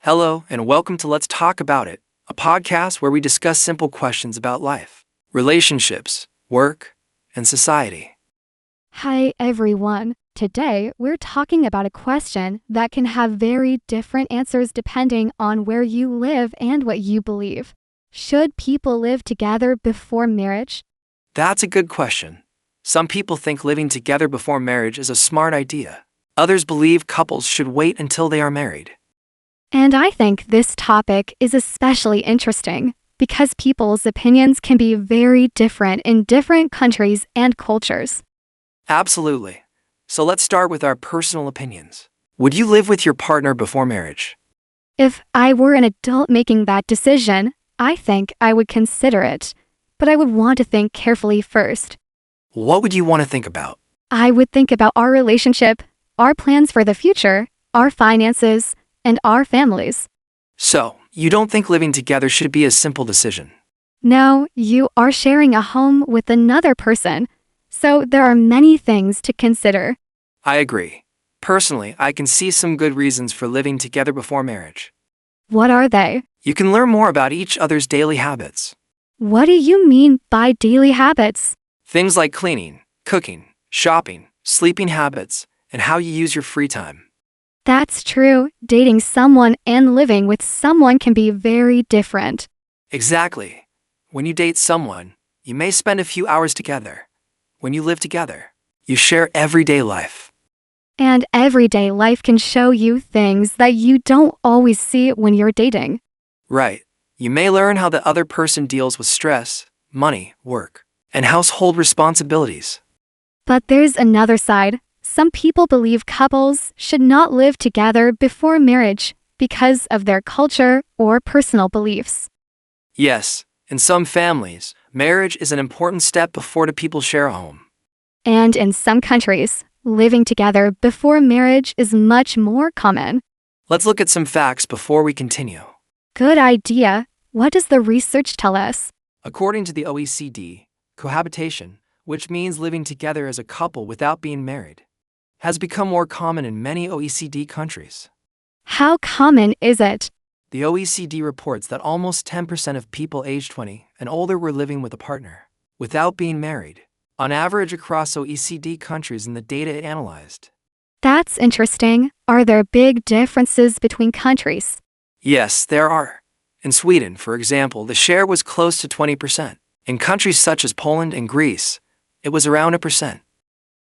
Hello, and welcome to Let's Talk About It, a podcast where we discuss simple questions about life, relationships, work, and society. Hi, everyone. Today, we're talking about a question that can have very different answers depending on where you live and what you believe. Should people live together before marriage? That's a good question. Some people think living together before marriage is a smart idea. Others believe couples should wait until they are married. And I think this topic is especially interesting because people's opinions can be very different in different countries and cultures. Absolutely. So let's start with our personal opinions. Would you live with your partner before marriage? If I were an adult making that decision, I think I would consider it, but I would want to think carefully first. What would you want to think about? I would think about our relationship, our plans for the future, our finances, and our families. So, you don't think living together should be a simple decision? No, you are sharing a home with another person, so there are many things to consider. I agree. Personally, I can see some good reasons for living together before marriage. What are they? You can learn more about each other's daily habits. What do you mean by daily habits? Things like cleaning, cooking, shopping, sleeping habits, and how you use your free time. That's true. Dating someone and living with someone can be very different. Exactly. When you date someone, you may spend a few hours together. When you live together, you share everyday life. And everyday life can show you things that you don't always see when you're dating. Right. You may learn how the other person deals with stress, money, work, and household responsibilities. But there's another side. Some people believe couples should not live together before marriage because of their culture or personal beliefs. Yes, in some families, marriage is an important step before the people share a home. And in some countries, living together before marriage is much more common. Let's look at some facts before we continue. Good idea. What does the research tell us? According to the OECD, cohabitation, which means living together as a couple without being married, has become more common in many OECD countries. How common is it? The OECD reports that almost 10% of people aged 20 and older were living with a partner, without being married, on average across OECD countries in the data it analyzed. That's interesting. Are there big differences between countries? Yes, there are. In Sweden, for example, the share was close to 20%. In countries such as Poland and Greece, it was around 1%.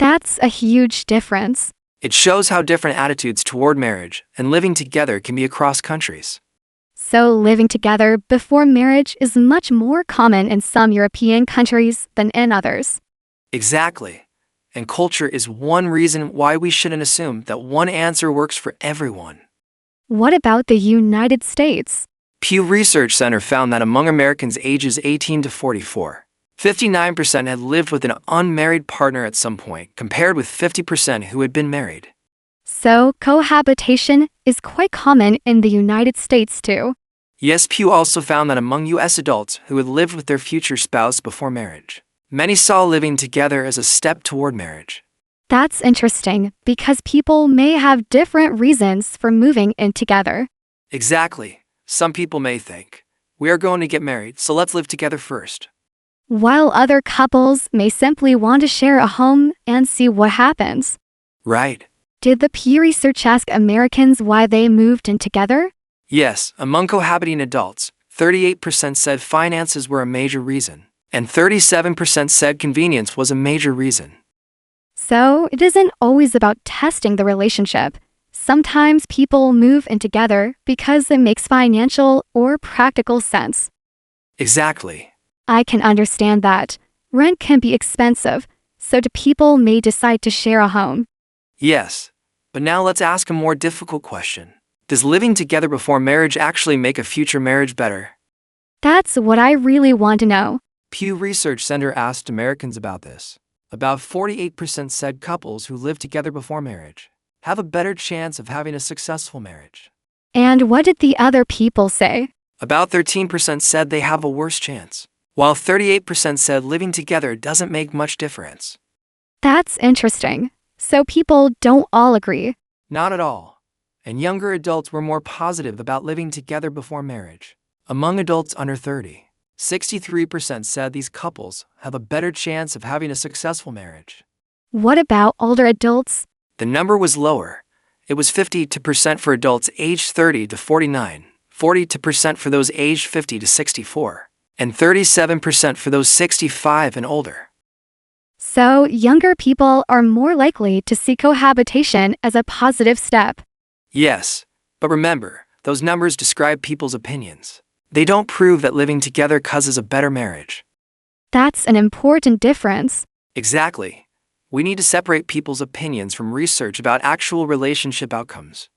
That's a huge difference. It shows how different attitudes toward marriage and living together can be across countries. So living together before marriage is much more common in some European countries than in others. Exactly. And culture is one reason why we shouldn't assume that one answer works for everyone. What about the United States? Pew Research Center found that among Americans ages 18 to 44, 59% had lived with an unmarried partner at some point, compared with 50% who had been married. So cohabitation is quite common in the United States too. Yes, Pew also found that among U.S. adults who had lived with their future spouse before marriage, many saw living together as a step toward marriage. That's interesting because people may have different reasons for moving in together. Exactly. Some people may think, we are going to get married, so let's live together first. While other couples may simply want to share a home and see what happens. Right. Did the Pew Research ask Americans why they moved in together? Yes, among cohabiting adults, 38% said finances were a major reason, and 37% said convenience was a major reason. So it isn't always about testing the relationship. Sometimes people move in together because it makes financial or practical sense. Exactly. I can understand that. Rent can be expensive, so people may decide to share a home. Yes, but now let's ask a more difficult question. Does living together before marriage actually make a future marriage better? That's what I really want to know. Pew Research Center asked Americans about this. About 48% said couples who live together before marriage have a better chance of having a successful marriage. And what did the other people say? About 13% said they have a worse chance, while 38% said living together doesn't make much difference. That's interesting. So people don't all agree. Not at all. and younger adults were more positive about living together before marriage. Among adults under 30, 63% said these couples have a better chance of having a successful marriage. What about older adults? The number was lower. It was 52% for adults aged 30 to 49, 42% for those aged 50 to 64, and 37% for those 65 and older. So, younger people are more likely to see cohabitation as a positive step. Yes, but remember, those numbers describe people's opinions. They don't prove that living together causes a better marriage. That's an important difference. Exactly. We need to separate people's opinions from research about actual relationship outcomes.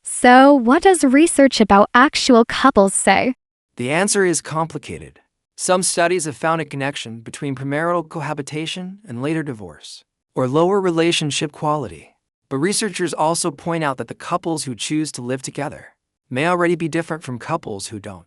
So, what does research about actual couples say? The answer is complicated. Some studies have found a connection between premarital cohabitation and later divorce, or lower relationship quality. But researchers also point out that the couples who choose to live together may already be different from couples who don't.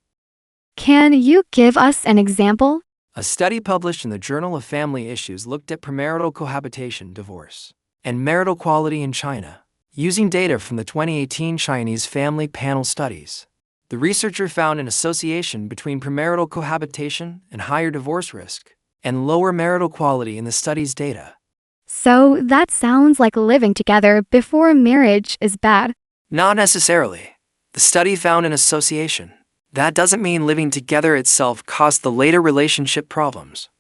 Can you give us an example? A study published in the Journal of Family Issues looked at premarital cohabitation, divorce, and marital quality in China, using data from the 2018 Chinese Family Panel Studies. The researcher found an association between premarital cohabitation and higher divorce risk, and lower marital quality in the study's data. So, that sounds like living together before marriage is bad. Not necessarily. The study found an association. That doesn't mean living together itself caused the later relationship problems.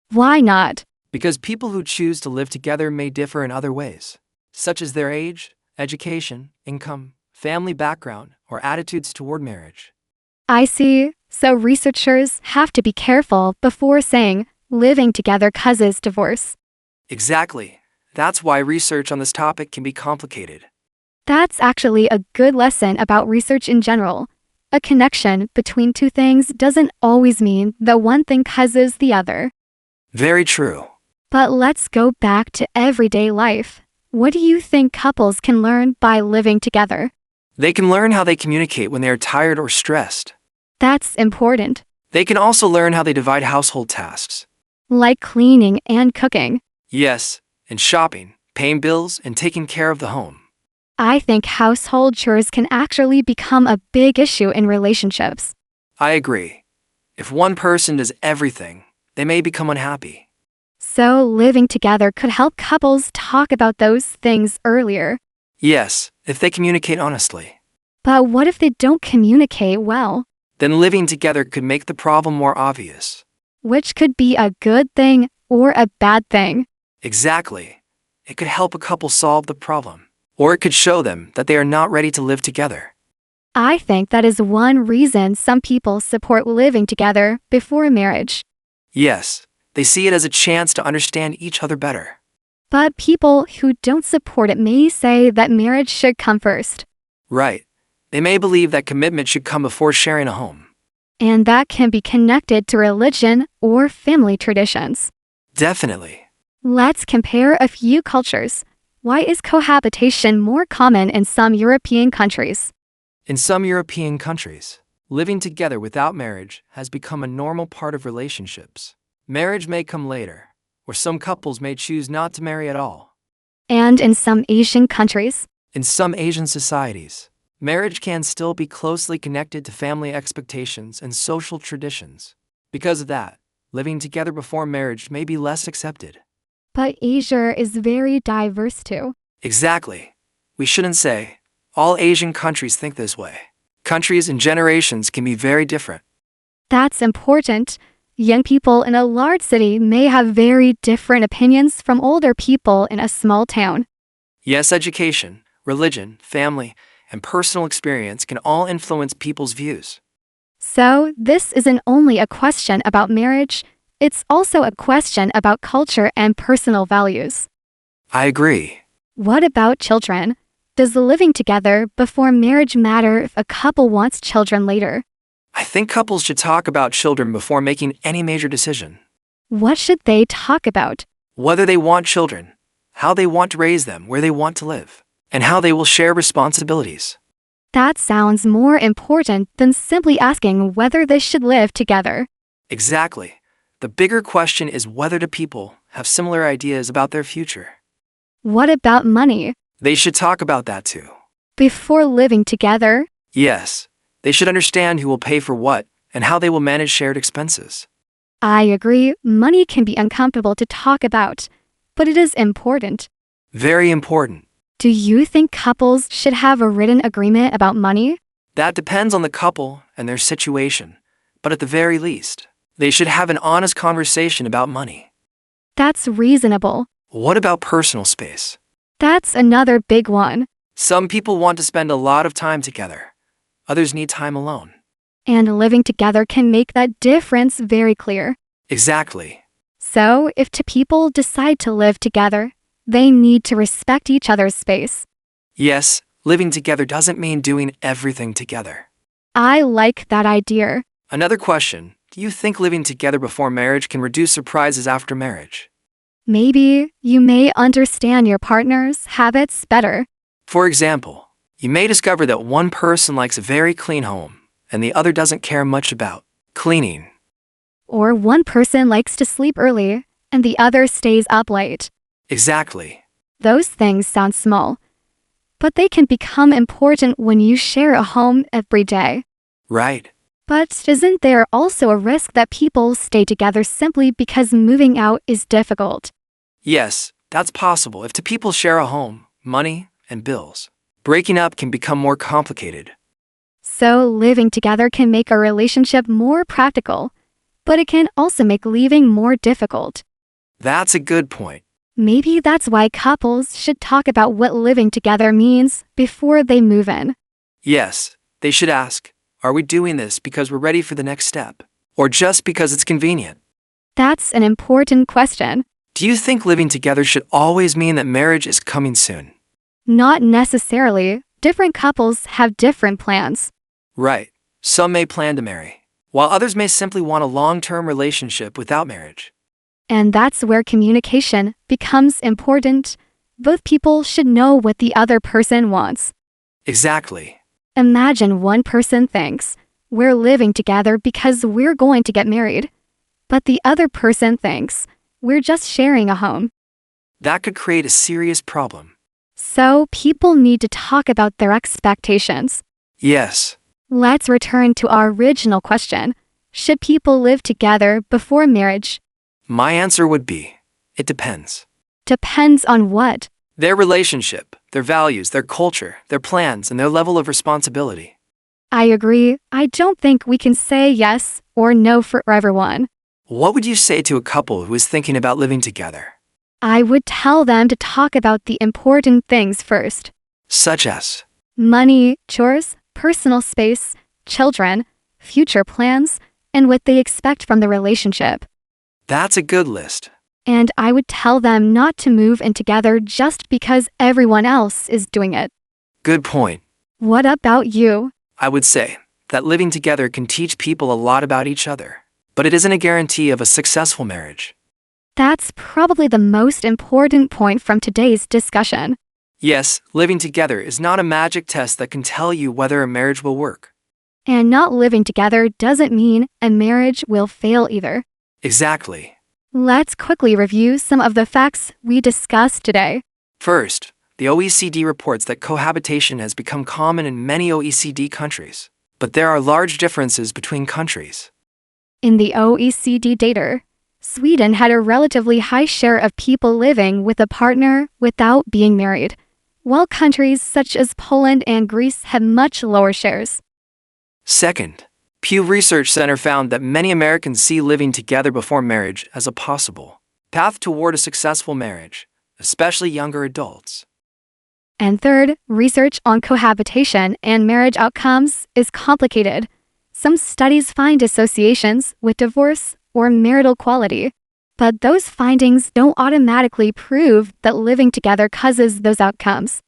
Why not? Because people who choose to live together may differ in other ways, such as their age, education, income, family background, or attitudes toward marriage. I see. So, researchers have to be careful before saying living together causes divorce. Exactly. That's why research on this topic can be complicated. That's actually a good lesson about research in general. A connection between two things doesn't always mean that one thing causes the other. Very true. But let's go back to everyday life. What do you think couples can learn by living together? They can learn how they communicate when they are tired or stressed. That's important. They can also learn how they divide household tasks. Like cleaning and cooking. Yes, and shopping, paying bills, and taking care of the home. I think household chores can actually become a big issue in relationships. I agree. If one person does everything, they may become unhappy. So, living together could help couples talk about those things earlier. Yes, if they communicate honestly. But what if they don't communicate well? Then living together could make the problem more obvious. Which could be a good thing or a bad thing. Exactly. It could help a couple solve the problem, or it could show them that they are not ready to live together. I think that is one reason some people support living together before marriage. Yes, they see it as a chance to understand each other better. But people who don't support it may say that marriage should come first. Right. They may believe that commitment should come before sharing a home. And that can be connected to religion or family traditions. Definitely. Let's compare a few cultures. Why is cohabitation more common in some European countries? In some European countries, living together without marriage has become a normal part of relationships. Marriage may come later, or some couples may choose not to marry at all. And in some Asian countries? In some Asian societies, marriage can still be closely connected to family expectations and social traditions. Because of that, living together before marriage may be less accepted. But Asia is very diverse too. Exactly. We shouldn't say, all Asian countries think this way. Countries and generations can be very different. That's important. Young people in a large city may have very different opinions from older people in a small town. Yes, education, religion, family, and personal experience can all influence people's views. So, this isn't only a question about marriage, it's also a question about culture and personal values. I agree. What about children? Does living together before marriage matter if a couple wants children later? I think couples should talk about children before making any major decision. What should they talk about? Whether they want children, how they want to raise them, where they want to live, and how they will share responsibilities. That sounds more important than simply asking whether they should live together. Exactly. The bigger question is whether the people have similar ideas about their future. What about money? They should talk about that too. Before living together? Yes, they should understand who will pay for what and how they will manage shared expenses. I agree, money can be uncomfortable to talk about, but it is important. Very important. Do you think couples should have a written agreement about money? That depends on the couple and their situation, but at the very least, they should have an honest conversation about money. That's reasonable. What about personal space? That's another big one. Some people want to spend a lot of time together. Others need time alone. And living together can make that difference very clear. Exactly. So, if two people decide to live together, they need to respect each other's space. Yes, living together doesn't mean doing everything together. I like that idea. Another question, do you think living together before marriage can reduce surprises after marriage? Maybe you may understand your partner's habits better. For example, you may discover that one person likes a very clean home and the other doesn't care much about cleaning. Or one person likes to sleep early and the other stays up late. Exactly. Those things sound small, but they can become important when you share a home every day. Right. But isn't there also a risk that people stay together simply because moving out is difficult? Yes, that's possible if two people share a home, money, and bills. Breaking up can become more complicated. So living together can make a relationship more practical, but it can also make leaving more difficult. That's a good point. Maybe that's why couples should talk about what living together means before they move in. Yes, they should ask, are we doing this because we're ready for the next step? Or just because it's convenient? That's an important question. Do you think living together should always mean that marriage is coming soon? Not necessarily. Different couples have different plans. Right. Some may plan to marry, while others may simply want a long-term relationship without marriage. And that's where communication becomes important. Both people should know what the other person wants. Exactly. Imagine one person thinks, we're living together because we're going to get married. But the other person thinks, we're just sharing a home. That could create a serious problem. So people need to talk about their expectations. Yes. Let's return to our original question. Should people live together before marriage? My answer would be, it depends. Depends on what? Their relationship, their values, their culture, their plans, and their level of responsibility. I agree. I don't think we can say yes or no for everyone. What would you say to a couple who is thinking about living together? I would tell them to talk about the important things first. Such as Money, chores, personal space, children, future plans, and what they expect from the relationship. That's a good list. And I would tell them not to move in together just because everyone else is doing it. Good point. What about you? I would say that living together can teach people a lot about each other, but it isn't a guarantee of a successful marriage. That's probably the most important point from today's discussion. Yes, living together is not a magic test that can tell you whether a marriage will work. And not living together doesn't mean a marriage will fail either. Exactly. Let's quickly review some of the facts we discussed today. First, the OECD reports that cohabitation has become common in many OECD countries, but there are large differences between countries. In the OECD data, Sweden had a relatively high share of people living with a partner without being married, while countries such as Poland and Greece had much lower shares. Second, Pew Research Center found that many Americans see living together before marriage as a possible path toward a successful marriage, especially younger adults. And third, research on cohabitation and marriage outcomes is complicated. Some studies find associations with divorce or marital quality, but those findings don't automatically prove that living together causes those outcomes.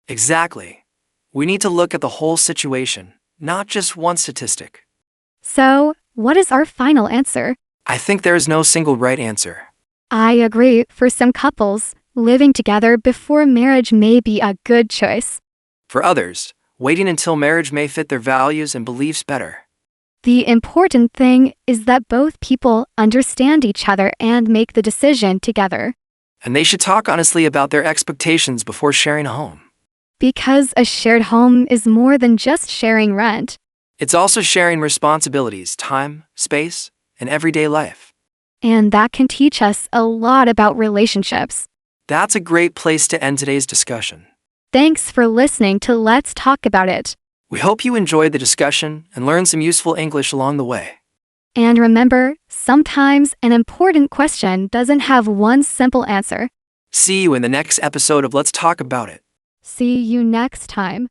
Exactly. We need to look at the whole situation, not just one statistic. So, what is our final answer? I think there is no single right answer. I agree. For some couples, living together before marriage may be a good choice. For others, waiting until marriage may fit their values and beliefs better. The important thing is that both people understand each other and make the decision together. And they should talk honestly about their expectations before sharing a home. Because a shared home is more than just sharing rent. It's also sharing responsibilities, time, space, and everyday life. And that can teach us a lot about relationships. That's a great place to end today's discussion. Thanks for listening to Let's Talk About It. We hope you enjoyed the discussion and learned some useful English along the way. And remember, sometimes an important question doesn't have one simple answer. See you in the next episode of Let's Talk About It. See you next time.